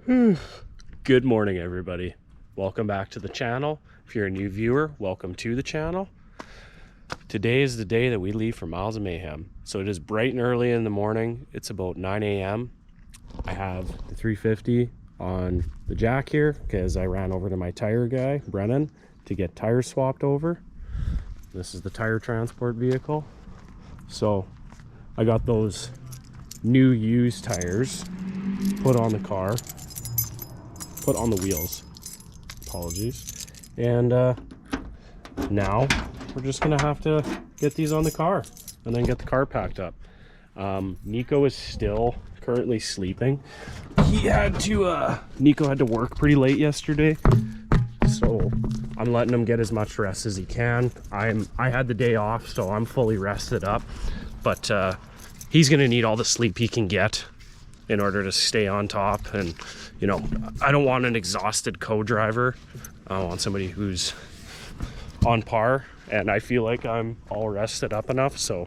Good morning, everybody. Welcome back to the channel. If you're a new viewer, welcome to the channel. Today is the day that we leave for Miles of Mayhem. So it is bright and early in the morning. It's about 9 a.m. I have the 350 on the jack here because I ran over to my tire guy, Brennan, to get tires swapped over. This is the tire transport vehicle. So I got those new used tires put on the car, put on the wheels, apologies, and now we're just gonna have to get these on the car and then get the car packed up. Niko is still currently sleeping. Niko had to work pretty late yesterday, so I'm letting him get as much rest as he can. I had the day off, so I'm fully rested up, but he's gonna need all the sleep he can get in order to stay on top. And you know, I don't want an exhausted co-driver. I want somebody who's on par, and I feel like I'm all rested up enough. So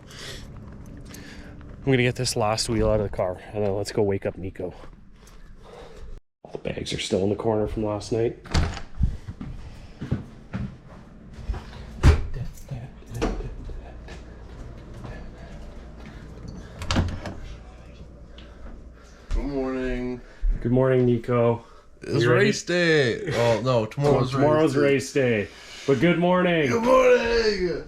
I'm gonna get this last wheel out of the car and then let's go wake up Niko. All the bags are still in the corner from last night. Good morning, Niko. It's race day. Oh no, tomorrow's race day. But good morning. Good morning.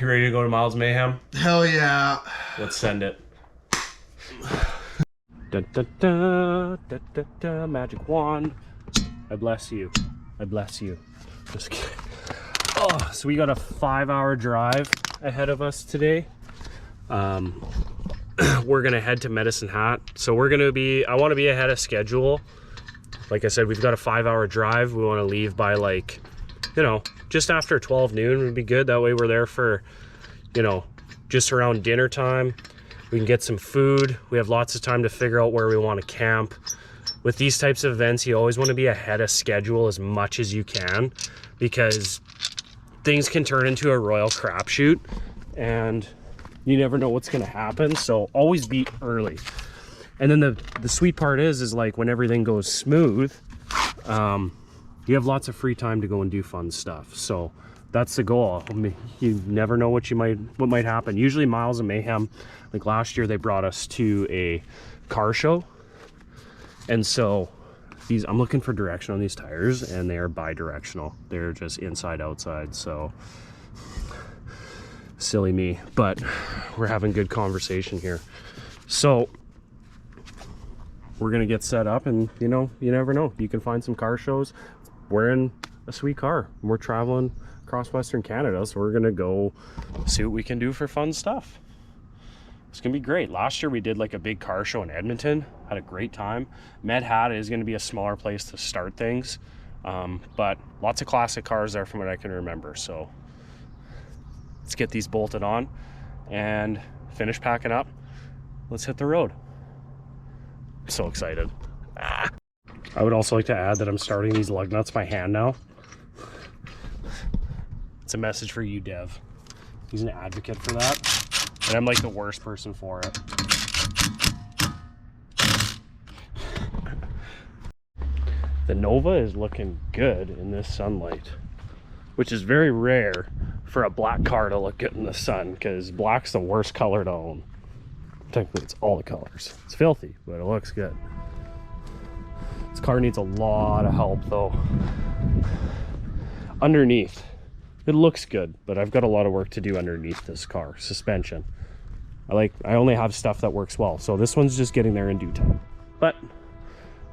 You ready to go to Miles Mayhem? Hell yeah. Let's send it. Da, da, da, da, da, da, magic wand. I bless you. I bless you. Just kidding. Oh, so we got a 5-hour drive ahead of us today. We're gonna head to Medicine Hat, so we're gonna be, I want to be ahead of schedule. Like I said, we've got a 5-hour drive. We want to leave by, like, you know, just after 12 noon would be good. That way we're there for, you know, just around dinner time. We can get some food. We have lots of time to figure out where we want to camp. With these types of events, you always want to be ahead of schedule as much as you can, because things can turn into a royal crapshoot and you never know what's gonna happen. So always be early. And then the sweet part is like when everything goes smooth, you have lots of free time to go and do fun stuff. So that's the goal. I mean, you never know what might happen. Usually Miles of Mayhem, like last year, they brought us to a car show, and so I'm looking for direction on these tires, and they are bi-directional. They're just inside outside. So silly me, but we're having good conversation here. So we're gonna get set up, and you know, you never know, you can find some car shows. We're in a sweet car. We're traveling across Western Canada, so we're gonna go see what we can do for fun stuff. It's gonna be great. Last year we did like a big car show in Edmonton, had a great time. Med Hat is gonna be a smaller place to start things, but lots of classic cars there from what I can remember. So let's get these bolted on and finish packing up. Let's hit the road. I'm so excited. I would also like to add that I'm starting these lug nuts by hand now. It's a message for you, Dev. He's an advocate for that, and I'm like the worst person for it. The Nova is looking good in this sunlight, which is very rare for a black car to look good in the sun, because black's the worst color to own. Technically it's all the colors. It's filthy, but it looks good. This car needs a lot of help though. Underneath, it looks good, but I've got a lot of work to do underneath this car. Suspension, I only have stuff that works well, so this one's just getting there in due time. But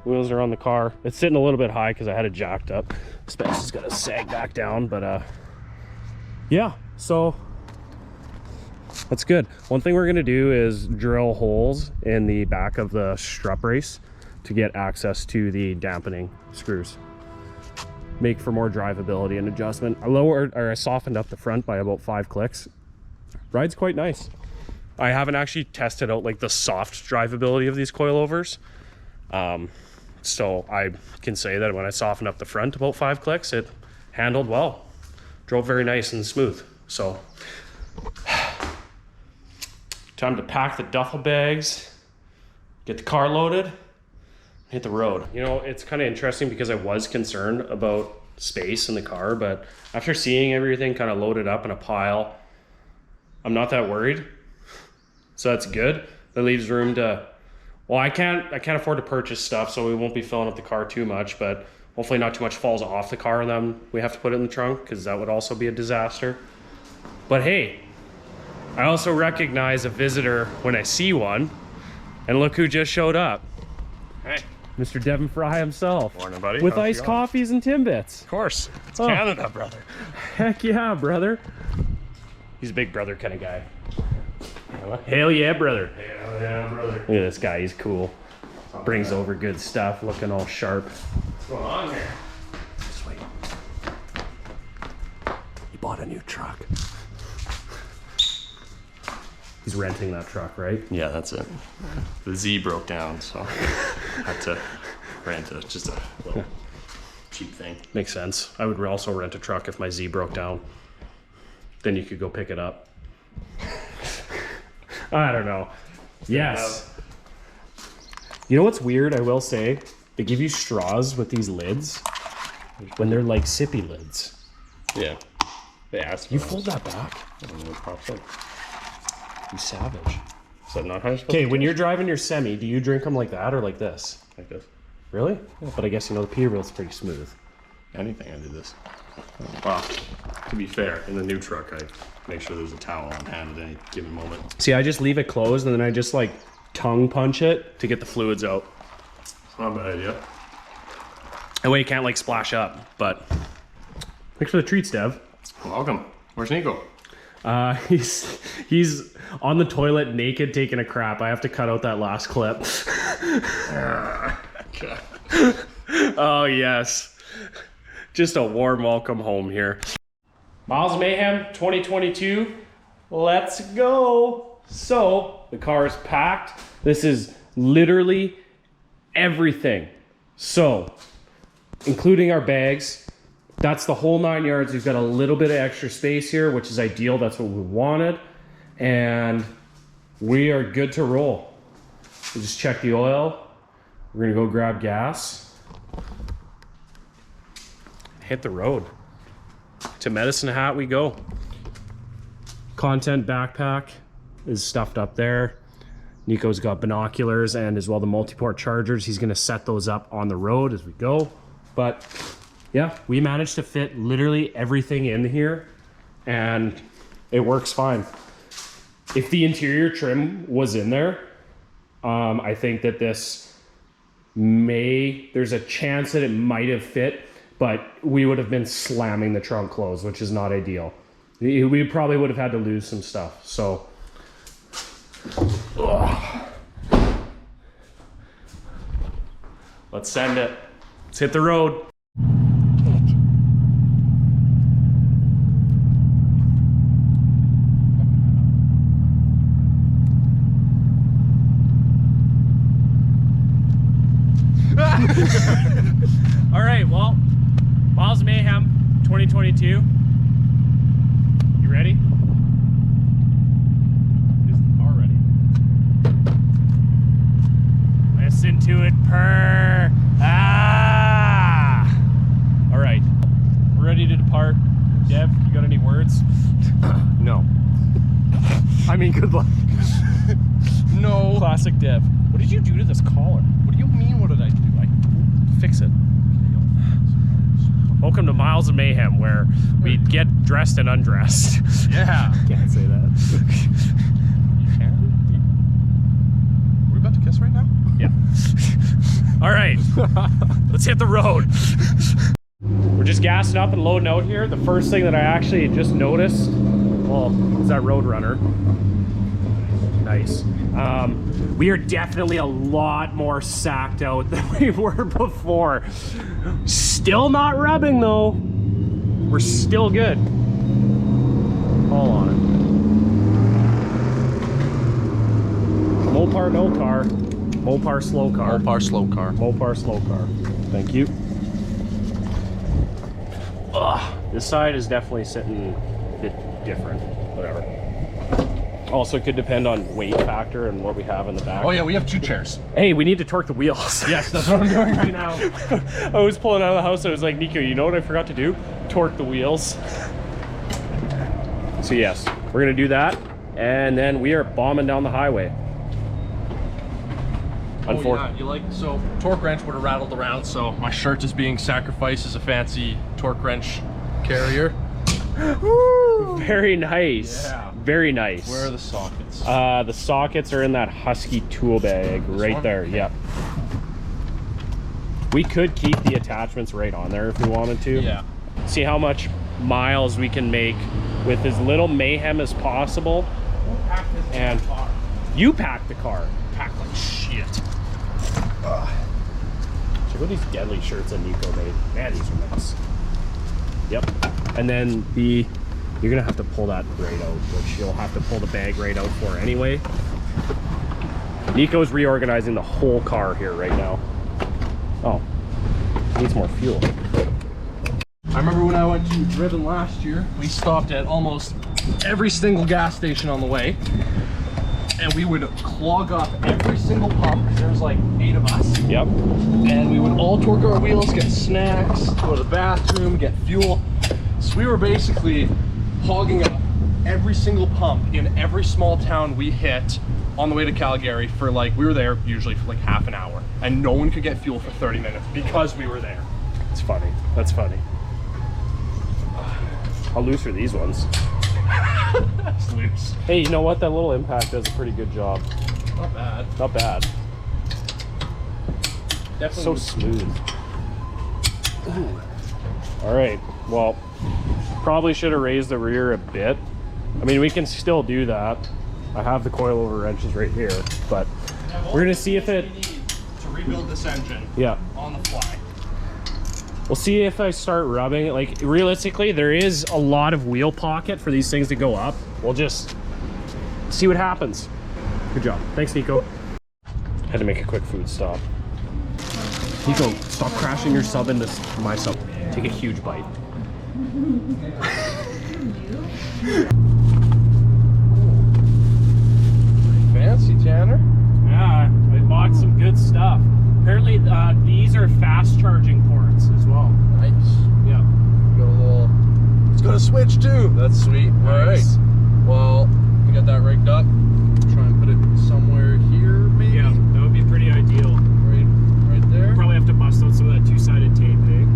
wheels are on the car. It's sitting a little bit high because I had it jacked up. This is gonna sag back down, but yeah, so that's good. One thing we're gonna do is drill holes in the back of the strut brace to get access to the dampening screws. Make for more drivability and adjustment. I softened up the front by about 5 clicks. Ride's quite nice. I haven't actually tested out like the soft drivability of these coilovers. So I can say that when I softened up the front about 5 clicks, it handled well. Drove very nice and smooth. So time to pack the duffel bags, get the car loaded, hit the road. You know, it's kind of interesting because I was concerned about space in the car, but after seeing everything kind of loaded up in a pile, I'm not that worried. So that's good. That leaves room to, well, I can't afford to purchase stuff, so we won't be filling up the car too much, but hopefully not too much falls off the car and then we have to put it in the trunk, because that would also be a disaster. But hey, I also recognize a visitor when I see one, and look who just showed up. Hey. Mr. Devin Fry himself. Morning, buddy. With How's it iced going? coffees and Timbits. Of course. It's Canada, brother. Heck yeah, brother. He's a big brother kind of guy. Hell yeah, brother. Hell yeah, brother. Look at this guy, he's cool. Brings over good stuff, looking all sharp. What's going on here? Sweet. He bought a new truck. He's renting that truck, right? Yeah, that's it. The Z broke down, so I had to rent just a little cheap thing. Makes sense. I would also rent a truck if my Z broke down. Then you could go pick it up. I don't know. Yes. You know what's weird, I will say? They give you straws with these lids when they're like sippy lids. Yeah. They asked You fold that back? I don't know what pops up. You savage. Is that not how you're supposed Okay, to when you're driving your semi, do you drink them like that or like this? like this? Really? Yeah. But I guess, you know, the P reel's pretty smooth. Anything I do this. Well, to be fair, in the new truck, I make sure there's a towel on hand at any given moment. See, I just leave it closed and then I just like tongue punch it to get the fluids out. It's not a bad idea. That way you can't like splash up, but thanks for the treats, Dev. Welcome. Where's Niko? He's on the toilet naked taking a crap. I have to cut out that last clip. Okay. Oh yes. Just a warm welcome home here. Miles Mayhem 2022. Let's go. So the car is packed. This is literally everything. So including our bags, that's the whole 9 yards. We've got a little bit of extra space here, which is ideal. That's what we wanted. And we are good to roll. We just check the oil. We're gonna go grab gas. Hit the road. To Medicine Hat we go. Content backpack is stuffed up there. Niko's got binoculars and as well the multi-port chargers. He's gonna set those up on the road as we go. But yeah, we managed to fit literally everything in here and it works fine. If the interior trim was in there, I think that there's a chance that it might have fit, but we would have been slamming the trunk closed, which is not ideal. We probably would have had to lose some stuff, so. Ugh. Let's send it. Let's hit the road. All right, well, Miles Mayhem 2022. You ready? Is the car ready? Listen to it purr. Ah! All right, we're ready to depart. Dev, you got any words? No. I mean, good luck. No. Classic Dev. What did you do to this collar? What do you mean? What did I do? Fix it. Welcome to Miles of Mayhem, where we get dressed and undressed. Yeah. Can't say that. You can? Are we about to kiss right now? Yeah. All right, let's hit the road. We're just gassing up and loading out here. The first thing that I actually just noticed, well, is that Roadrunner. Nice. We are definitely a lot more sacked out than we were before. Still not rubbing though. We're still good. All on it. Mopar no car. Mopar slow car. Mopar slow car. Mopar slow car. Thank you. Ugh, this side is definitely sitting a bit different. Whatever. Also could depend on weight factor and what we have in the back. Oh yeah, we have 2 chairs. Hey, we need to torque the wheels. Yes, that's what I'm doing right now. I was pulling out of the house. I was like, Niko, you know what I forgot to do? Torque the wheels. So yes, we're gonna do that, and then we are bombing down the highway. Oh yeah, you like, so torque wrench would have rattled around, so my shirt is being sacrificed as a fancy torque wrench carrier. Woo! Very nice. Yeah. Very nice. Where are the sockets? The sockets are in that Husky tool bag right there. Yep. We could keep the attachments right on there if we wanted to. Yeah. See how much miles we can make with as little mayhem as possible. And you pack the car. Pack like shit. Check out these deadly shirts that Niko made. Man, these are nice. Yep. And then you're gonna have to pull that right out, which you'll have to pull the bag right out for anyway. Niko's reorganizing the whole car here right now. Oh, needs more fuel. I remember when I went to Driven last year, we stopped at almost every single gas station on the way, and we would clog up every single pump, because there was like 8 of us. Yep. And we would all torque our wheels, get snacks, go to the bathroom, get fuel. So we were basically hogging up every single pump in every small town we hit on the way to Calgary for like, we were there usually for like half an hour, and no one could get fuel for 30 minutes because we were there. It's funny. That's funny. How loose are these ones? That's loose. Hey, you know what? That little impact does a pretty good job. Not bad. Not bad. Definitely So smooth. Ooh. All right. Well, probably should have raised the rear a bit. I mean, we can still do that. I have the coilover wrenches right here, but we're gonna see if it. To rebuild this engine. Yeah. On the fly. We'll see if I start rubbing it. Like, realistically, there is a lot of wheel pocket for these things to go up. We'll just see what happens. Good job. Thanks, Niko. Had to make a quick food stop. Niko, stop crashing your sub into my sub. Take a huge bite. Fancy, Tanner. Yeah, I bought some good stuff. Apparently, these are fast charging ports as well. Nice. Yeah. Got a little. It's got a switch too. That's sweet. Nice. All right. Well, we got that rigged up. Try and put it somewhere here, maybe. Yeah, that would be pretty ideal. Right there. Probably have to bust out some of that two-sided tape, eh?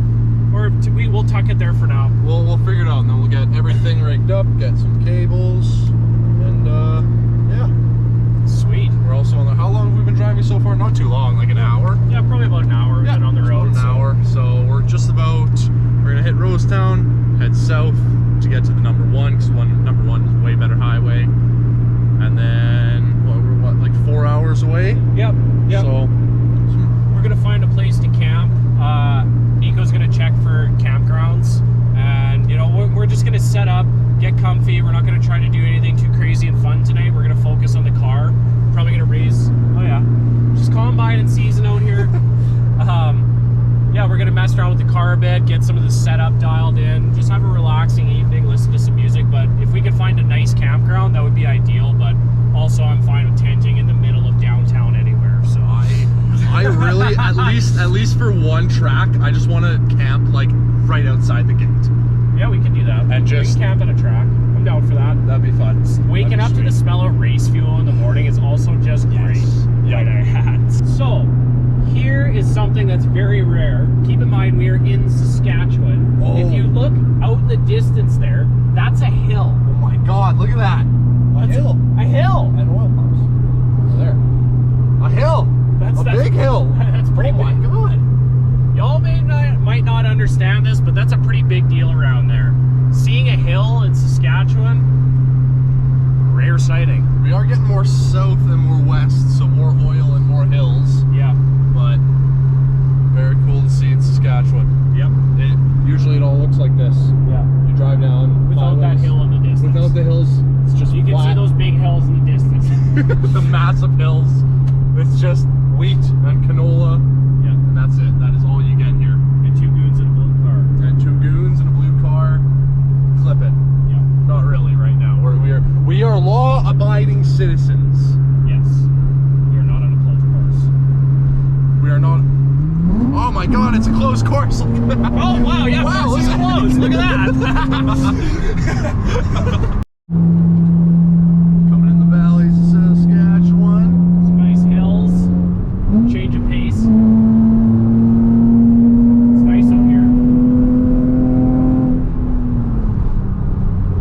Or we'll tuck it there for now. We'll figure it out, and then we'll get everything rigged up, get some cables, and yeah. Sweet. We're also on the. How long have we been driving so far? Not too long, like an hour. Yeah, probably about an hour. We've been on the road. An hour. So we're just about. We're gonna hit Rosetown, head south to get to the number 1, because number 1 is a way better highway, and then we're like 4 hours away. Yep. Yep. So we're gonna find a place to camp. Niko's gonna check for campgrounds, and you know we're just gonna set up, get comfy. We're not gonna try to do anything too crazy and fun tonight. We're gonna focus on the car. Probably gonna raise. Oh yeah, just combine and season out here. Yeah, we're gonna mess around with the car a bit, get some of the setup dialed in, just have a relaxing evening, listen to some music. But if we could find a nice campground, that would be ideal. But also, I'm fine with tenting in the middle of downtown anywhere. So I really, at least for one track, I just want to camp like right outside the gate. yeah, we can do that. And we just- can camp at a track. I'm down for that. That'd be fun. Waking up to the smell of race fuel in the morning is also just great. Yeah. Might I add. So, here is something that's very rare. Keep in mind, we are in Saskatchewan. Oh. If you look out in the distance there, that's a hill. Oh my God! Look at that. A hill. A hill. And oil pumps. Over there. A hill. That's a big hill. That's pretty Oh my big. God. Y'all might not understand this, but that's a pretty big deal around there. Seeing a hill in Saskatchewan, rare sighting. We are getting more south and more west, so more oil and more hills. Yeah. But very cool to see in Saskatchewan. Yep. Usually it all looks like this. Yeah. You drive down Without that highways. hill in the distance. Without the hills, it's just You can flat. see those big hills in the distance. The massive hills. It's just wheat and canola, Yeah. and that's it. That is all you get here. And 2 goons in a blue car. And 2 goons in a blue car. Clip it. Yeah. Not really right now. We are law-abiding my God, it's a closed course. Look at that. Oh wow, yeah, Wow, it's closed. Look at that. Coming in the valleys of Saskatchewan. Some nice hills. Change of pace. It's nice out here.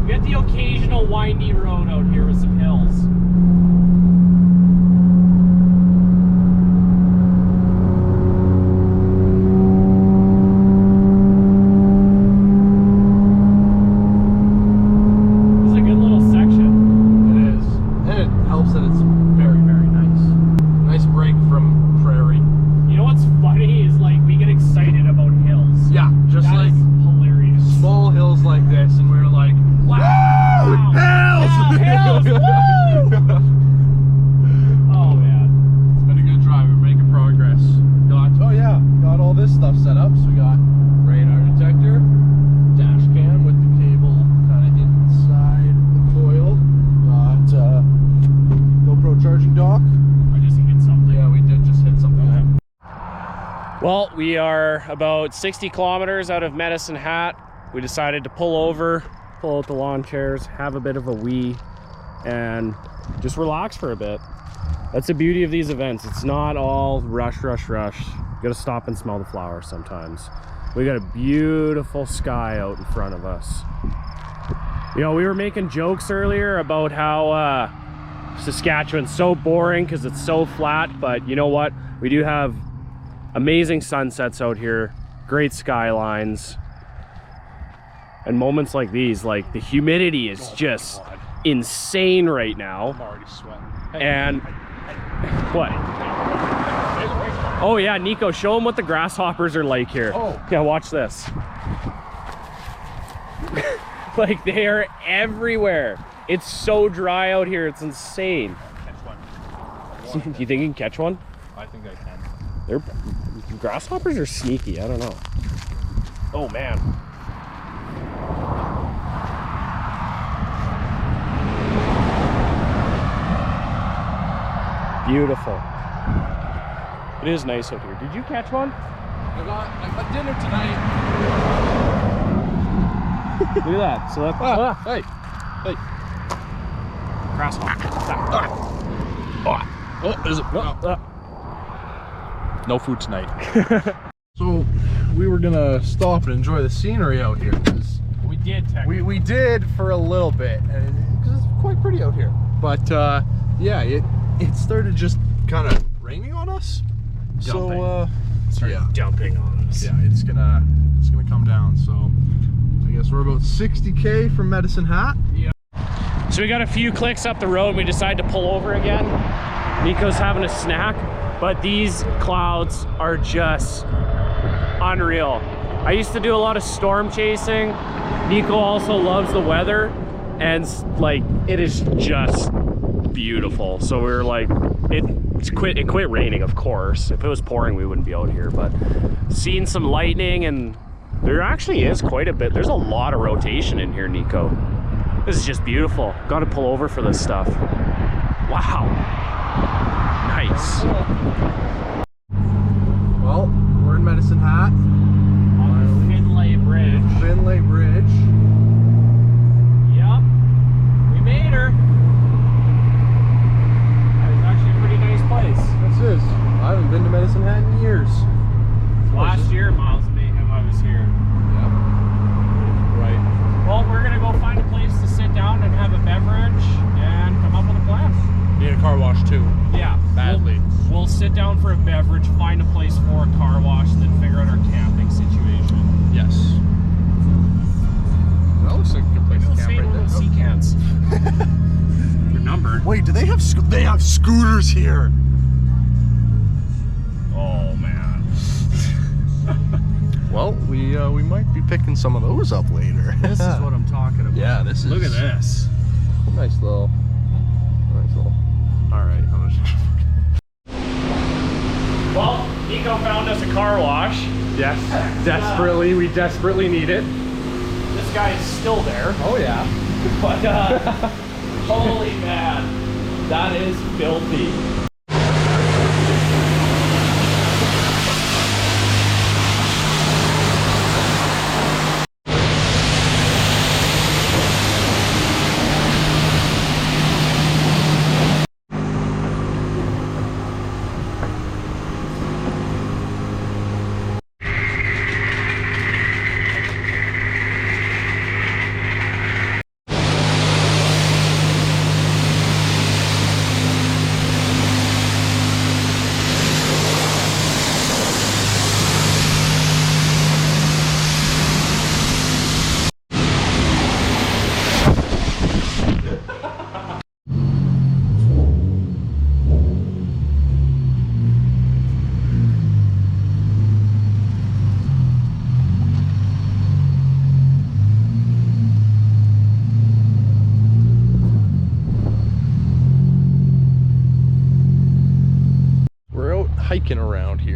We got the occasional windy road out here with some hills. Well, we are about 60 kilometers out of Medicine Hat. We decided to pull over, pull out the lawn chairs, have a bit of a wee, and just relax for a bit. That's the beauty of these events. It's not all rush, rush, rush. You gotta stop and smell the flowers sometimes. We got a beautiful sky out in front of us. You know, we were making jokes earlier about how Saskatchewan's so boring because it's so flat, but you know what? We do have amazing sunsets out here, great skylines, and moments like these, like the humidity is just insane right now. I'm already sweating. And what? Oh yeah, Niko, show them what the grasshoppers are like here. Oh. Yeah, watch this. Like, they are everywhere. It's so dry out here, it's insane. Catch one. You think you can catch one? I think I can. They're grasshoppers are sneaky, I don't know. Oh man. Beautiful. It is nice out here. Did you catch one? I got dinner tonight. Look at that. So that's Hey. Hey. grasshopper. Oh, is it? No food tonight. So we were gonna stop and enjoy the scenery out here. We did technically. We did for a little bit, because it's quite pretty out here. But yeah, it started just kind of raining on us. Dumping. So Started dumping on us. yeah, it's gonna come down. So I guess we're about 60K from Medicine Hat. Yeah. So we got a few clicks up the road. We decided to pull over again. Niko's having a snack, but these clouds are just unreal. I used to do a lot of storm chasing. Niko also loves the weather, and like it is just beautiful. So we were like, it quit raining, of course. If it was pouring, we wouldn't be out here, but seeing some lightning, and there actually is quite a bit. There's a lot of rotation in here, Niko. This is just beautiful. Got to pull over for this stuff. Wow. Nice. Well, we're in Medicine Hat. On the Finlay Bridge. Finlay Bridge. Yep. We made her. That was actually a pretty nice place. This is. I haven't been to Medicine Hat in years. Last year, Miles and Mayhem, I was here. Yep. Right. Well, we're gonna go find a place to sit down and have a beverage and come up with a plan. Need a car wash too. Yeah. Badly. We'll sit down for a beverage, find a place for a car wash, and then figure out our camping situation. Yes. That looks like a good place to We'll camp stay in right one of those there. sea cans. They're numbered. Wait, do they have they have scooters here? Oh man. Well, we might be picking some of those up later. This is what I'm talking about. Yeah, this is. Look at this. Nice little. All right. How much? Well, Niko found us a car wash. Yes. Desperately, we desperately need it. This guy is still there. Oh yeah. But holy man, that is filthy.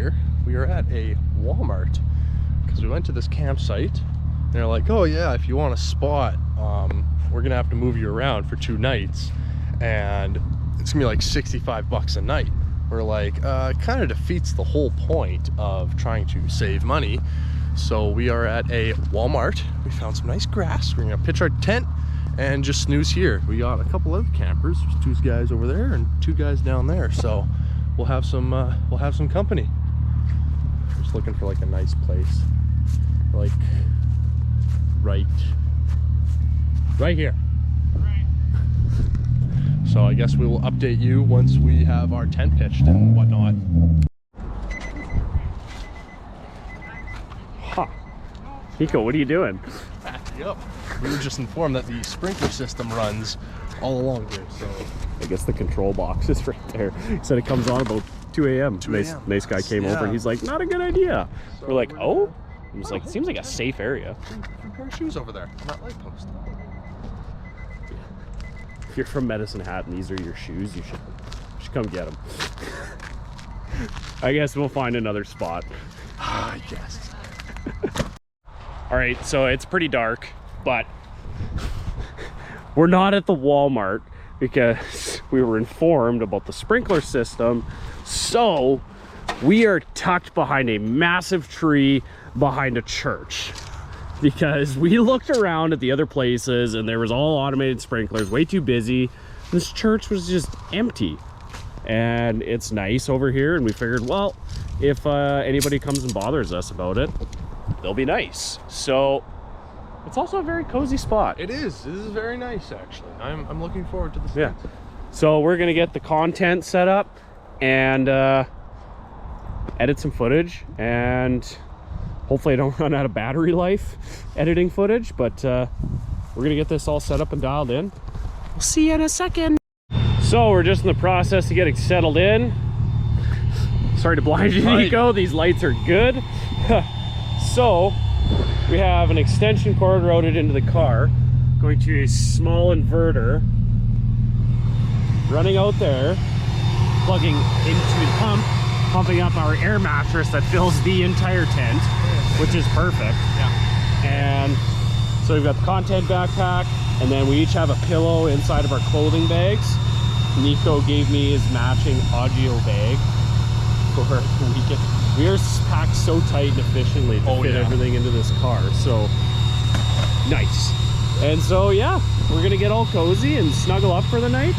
here. We are at a Walmart because we went to this campsite and they're like, oh yeah, if you want a spot, we're gonna have to move you around for 2 nights and it's gonna be like 65 bucks a night. We're like, it kind of defeats the whole point of trying to save money. So we are at a Walmart. We found some nice grass. We're gonna pitch our tent and just snooze here. We got a couple other campers. There's 2 guys over there and 2 guys down there. So we'll have some company. Just looking for like a nice place, like right here. So I guess we will update you once we have our tent pitched and whatnot. Huh. Niko, what are you doing? Backing up. We were just informed that the sprinkler system runs all along here, so. I guess the control box is right there. He said it comes on about 2 a.m. Nice guy came over and he's like, not a good idea. So we're like, oh? He was like, it seems like a safe area. 3 pair of shoes over there on that light post. If you're from Medicine Hat and these are your shoes, you should come get them. I guess we'll find another spot. I guess. All right, so it's pretty dark, but we're not at the Walmart because we were informed about the sprinkler system. So we are tucked behind a massive tree behind a church, because we looked around at the other places and there was all automated sprinklers, way too busy. This church was just empty. And it's nice over here, and we figured, well, if anybody comes and bothers us about it, they'll be nice. So it's also a very cozy spot. It is. This is very nice, actually. I'm looking forward to this. Yeah. So we're gonna get the content set up and edit some footage, and hopefully I don't run out of battery life editing footage, but we're gonna get this all set up and dialed in. We'll see you in a second. So we're just in the process of getting settled in. Sorry to blind you, Niko. These lights are good. So we have an extension cord routed into the car, going to a small inverter, running out there, plugging into the pump, pumping up our air mattress that fills the entire tent, which is perfect. Yeah. And so we've got the content backpack, and then we each have a pillow inside of our clothing bags. Niko gave me his matching audio bag for the weekend. We are packed so tight and efficiently to fit everything into this car. So nice. And so yeah, we're gonna get all cozy and snuggle up for the night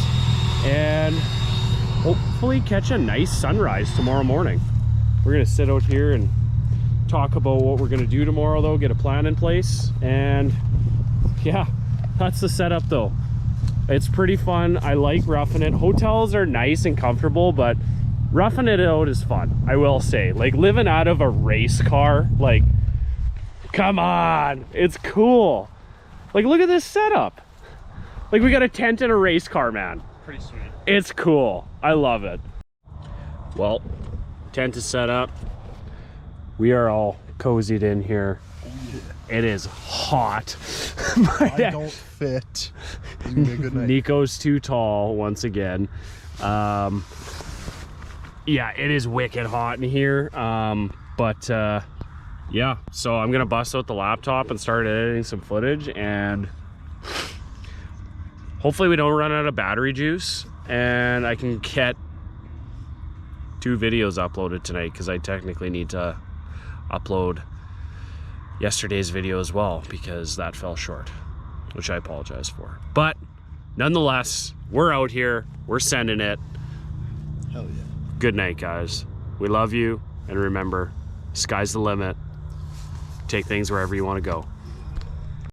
and hopefully catch a nice sunrise tomorrow morning. We're gonna sit out here and talk about what we're gonna do tomorrow though, get a plan in place, and yeah, that's the setup though. It's pretty fun. I like roughing it. Hotels are nice and comfortable, but roughing it out is fun, I will say. Like living out of a race car, like, come on, it's cool. Like, look at this setup. Like, we got a tent and a race car, man. Pretty sweet. It's cool. I love it. Well, tent is set up. We are all cozied in here. It is hot. I don't fit. It's gonna be a good night. Niko's too tall once again. Yeah, it is wicked hot in here. Yeah, so I'm gonna bust out the laptop and start editing some footage, and hopefully we don't run out of battery juice and I can get 2 videos uploaded tonight, because I technically need to upload yesterday's video as well, because that fell short, which I apologize for. But nonetheless, we're out here, we're sending it. Hell yeah. Good night, guys. We love you, and remember, sky's the limit. Take things wherever you want to go.